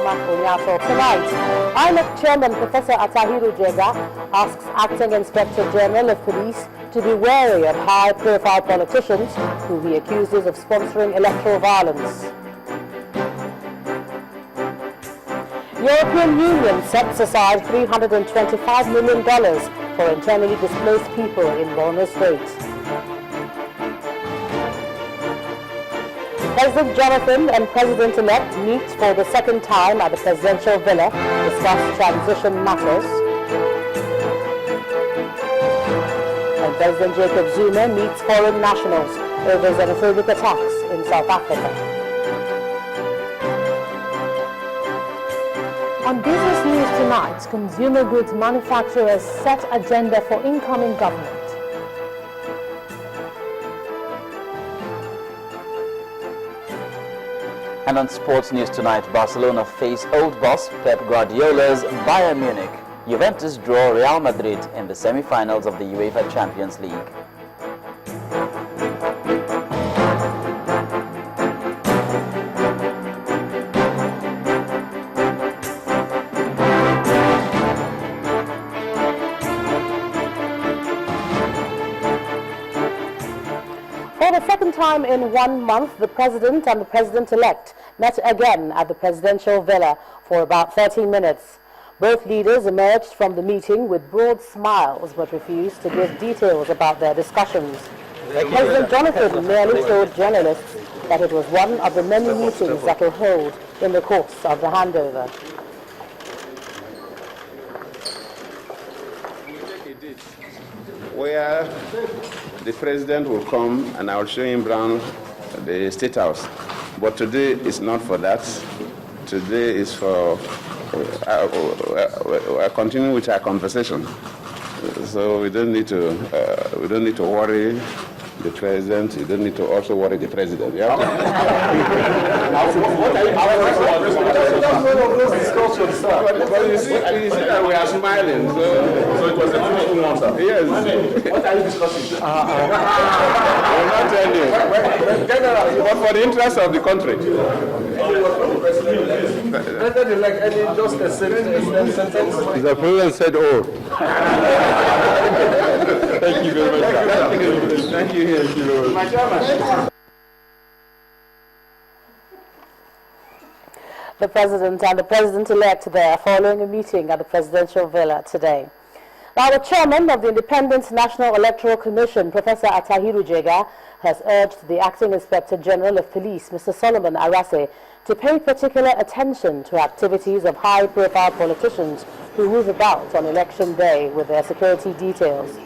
Onyaso tonight. INEC Chairman Professor Atahiru Jega asks Acting Inspector General of Police to be wary of high-profile politicians who he accuses of sponsoring electoral violence. European Union sets aside $325 million for internally displaced people in Borno State. President Jonathan and President-elect meet for the second time at the presidential villa to discuss transition matters. And President Jacob Zuma meets foreign nationals over xenophobic attacks in South Africa. On Business News tonight, consumer goods manufacturers set agenda for incoming government. And on Sports News tonight, Barcelona face old boss Pep Guardiola's Bayern Munich. Juventus draw Real Madrid in the semi-finals of the UEFA Champions League. For the second time in 1 month, the President and the President-elect met again at the presidential villa for about 30 minutes. Both leaders emerged from the meeting with broad smiles but refused to give details about their discussions. President Jonathan merely told journalists that it was one of the many meetings that will hold in the course of the handover. Where the president will come and I will show him around the State House. But today is not for that. Today is for continue with our conversation. So we don't need to worry the president. You don't need to also worry the president. Yeah. But you see that we are smiling. So it was a beautiful one, sir. Yes. What are you discussing? I will not tell you. But for the interest of the country. President-elect, any just a sentence? The president said, "Oh." Thank you very much. Thank you. My chairman. The President and the President-elect there following a meeting at the presidential villa today. Now, the chairman of the Independent National Electoral Commission, Professor Atahiru Jega, has urged the Acting Inspector General of Police, Mr. Solomon Arase, to pay particular attention to activities of high-profile politicians who move about on election day with their security details.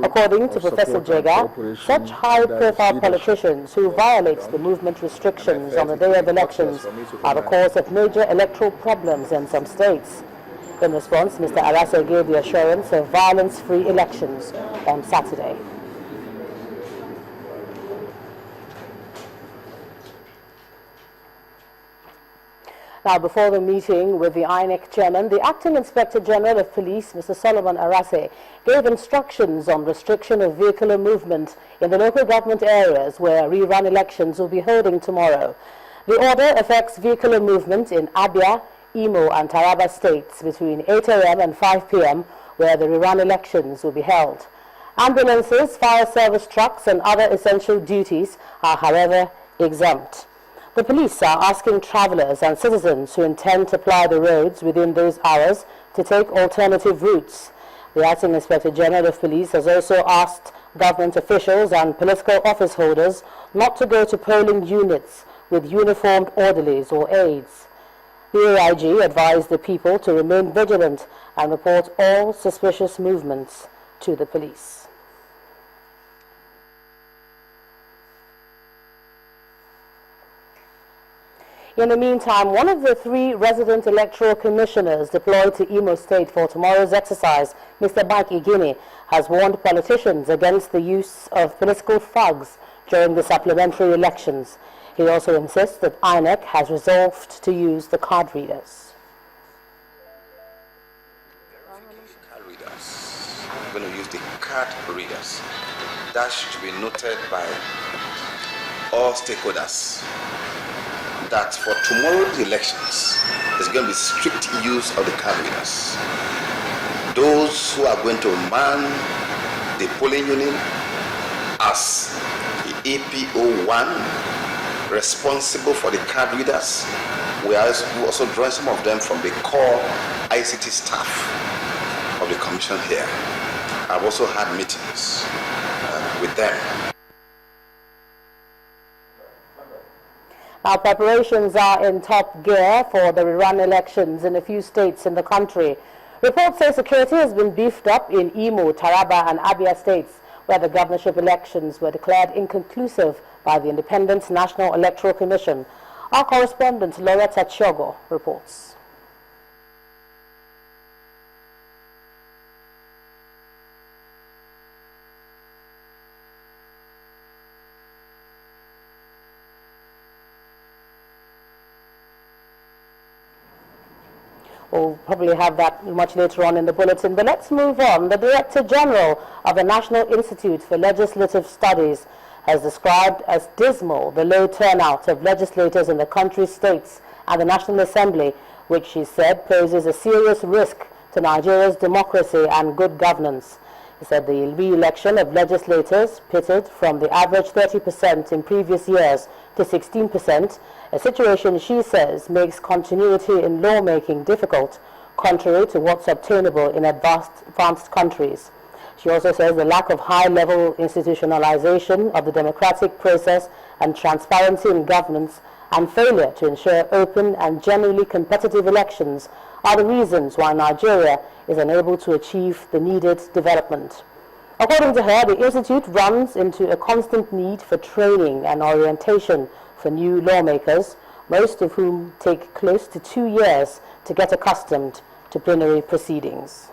According to Professor Jega, such high-profile politicians who violate the movement restrictions on the day of elections are the cause of major electoral problems in some states. In response, Mr. Arase gave the assurance of violence-free elections on Saturday. Now, before the meeting with the INEC chairman, the Acting Inspector General of Police, Mr. Solomon Arase, gave instructions on restriction of vehicular movement in the local government areas where rerun elections will be holding tomorrow. The order affects vehicular movement in Abia, Imo and Taraba states between 8 a.m. and 5 p.m. where the rerun elections will be held. Ambulances, fire service trucks and other essential duties are, however, exempt. The police are asking travelers and citizens who intend to ply the roads within those hours to take alternative routes. The Acting Inspector General of Police has also asked government officials and political office holders not to go to polling units with uniformed orderlies or aides. The AIG advised the people to remain vigilant and report all suspicious movements to the police. In the meantime, one of the 3 resident electoral commissioners deployed to Imo State for tomorrow's exercise, Mr. Mike Igini, has warned politicians against the use of political thugs during the supplementary elections. He also insists that INEC has resolved to use the card readers. Card readers. We're going to use the card readers. That should be noted by all stakeholders. That for tomorrow's elections, there's going to be strict use of the card readers. Those who are going to man the polling unit as the Pt.1 responsible for the card readers. We are also drawing some of them from the core ICT staff of the commission here. I've also had meetings with them. Now, preparations are in top gear for the rerun elections in a few states in the country. Reports say security has been beefed up in Imo, Taraba and Abia states, where the governorship elections were declared inconclusive by the Independent National Electoral Commission. Our correspondent, Loretta Chogo, reports. We'll probably have that much later on in the bulletin, but let's move on. The Director General of the National Institute for Legislative Studies has described as dismal the low turnout of legislators in the country's states and the National Assembly, which he said poses a serious risk to Nigeria's democracy and good governance. He said the re-election of legislators pitted from the average 30% in previous years to 16%, a situation she says makes continuity in lawmaking difficult, contrary to what's obtainable in advanced countries. She also says the lack of high-level institutionalization of the democratic process and transparency in governance and failure to ensure open and genuinely competitive elections are the reasons why Nigeria is unable to achieve the needed development. According to her, the Institute runs into a constant need for training and orientation for new lawmakers, most of whom take close to 2 years to get accustomed to plenary proceedings.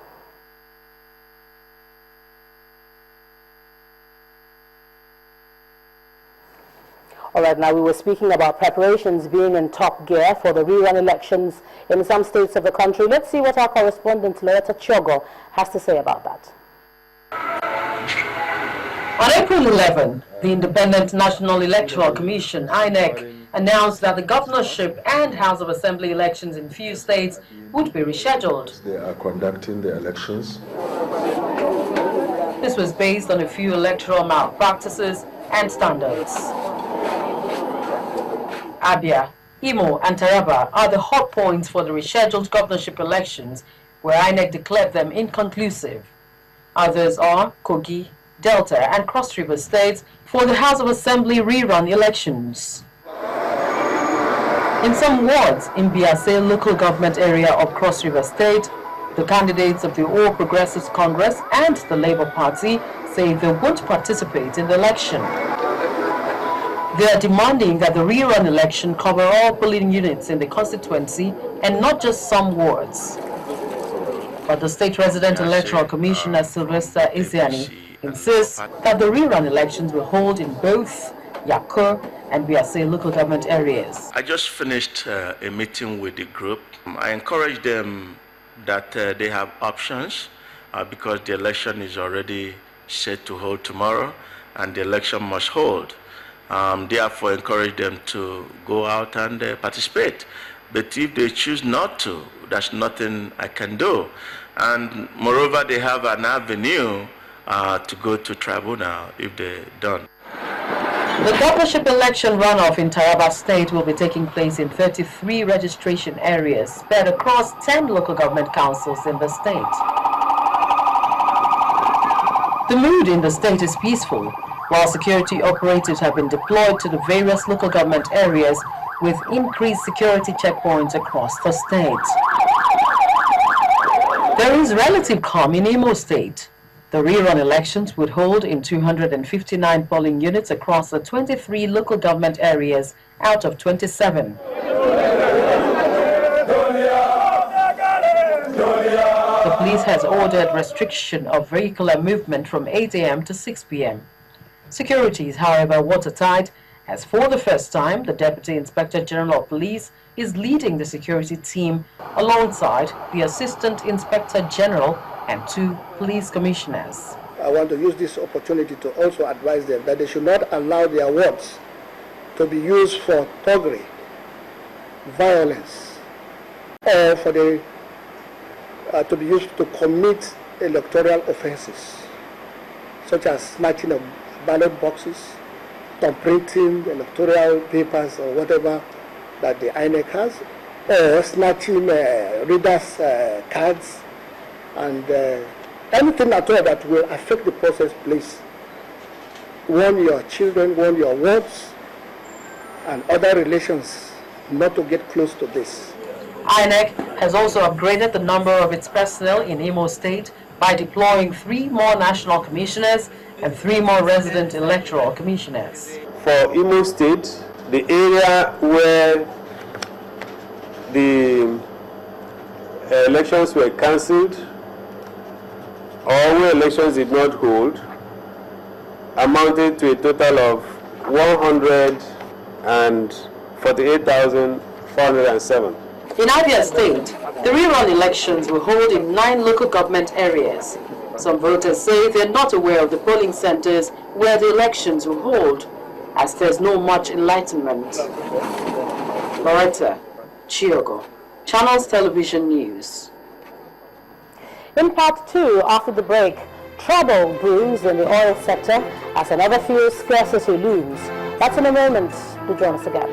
All right, now we were speaking about preparations being in top gear for the rerun elections in some states of the country. Let's see what our correspondent Loretta Chogo has to say about that. On April 11, the Independent National Electoral Commission, INEC, announced that the governorship and House of Assembly elections in few states would be rescheduled. They are conducting the elections. This was based on a few electoral malpractices and standards. Abia, Imo and Taraba are the hot points for the rescheduled governorship elections, where INEC declared them inconclusive. Others are Kogi, Delta and Cross River states for the House of Assembly rerun elections. In some wards in Biase local government area of Cross River State, the candidates of the All Progressives Congress and the Labour Party say they won't participate in the election. They are demanding that the rerun election cover all polling units in the constituency and not just some wards. But the State Resident Electoral Commissioner Sylvester Isiani insists that the rerun elections will hold in both Yakur and Biase local government areas. I just finished a meeting with the group. I encourage them that they have options because the election is already set to hold tomorrow and the election must hold. Therefore, encourage them to go out and participate. But if they choose not to, there's nothing I can do. And moreover, they have an avenue to go to tribunal if they don't. The governorship election runoff in Taraba State will be taking place in 33 registration areas spread across 10 local government councils in the state. The mood in the state is peaceful, while security operatives have been deployed to the various local government areas with increased security checkpoints across the state. There is relative calm in Imo State. The rerun elections would hold in 259 polling units across the 23 local government areas out of 27. The police has ordered restriction of vehicular movement from 8 a.m. to 6 p.m. Security is, however, watertight, as for the first time, the Deputy Inspector General of Police is leading the security team alongside the Assistant Inspector General and 2 police commissioners. I want to use this opportunity to also advise them that they should not allow their words to be used for thuggery, violence, or for the to be used to commit electoral offences, such as snatching of ballot boxes, tampering electoral papers or whatever that the INEC has, or snatching readers' cards, and anything at all that will affect the process, please warn your children, warn your wards and other relations not to get close to this. INEC has also upgraded the number of its personnel in Imo State by deploying 3 more national commissioners and 3 more resident electoral commissioners. For Imo State, the area where the elections were cancelled or where elections did not hold amounted to a total of 148,407. In Abia State, the rerun elections will hold in 9 local government areas. Some voters say they're not aware of the polling centers where the elections will hold, as there's no much enlightenment. Loretta Chiogo, Channels Television News. In part 2, after the break, trouble brews in the oil sector as another fuel scarcity looms. That's in a moment. Do join us again.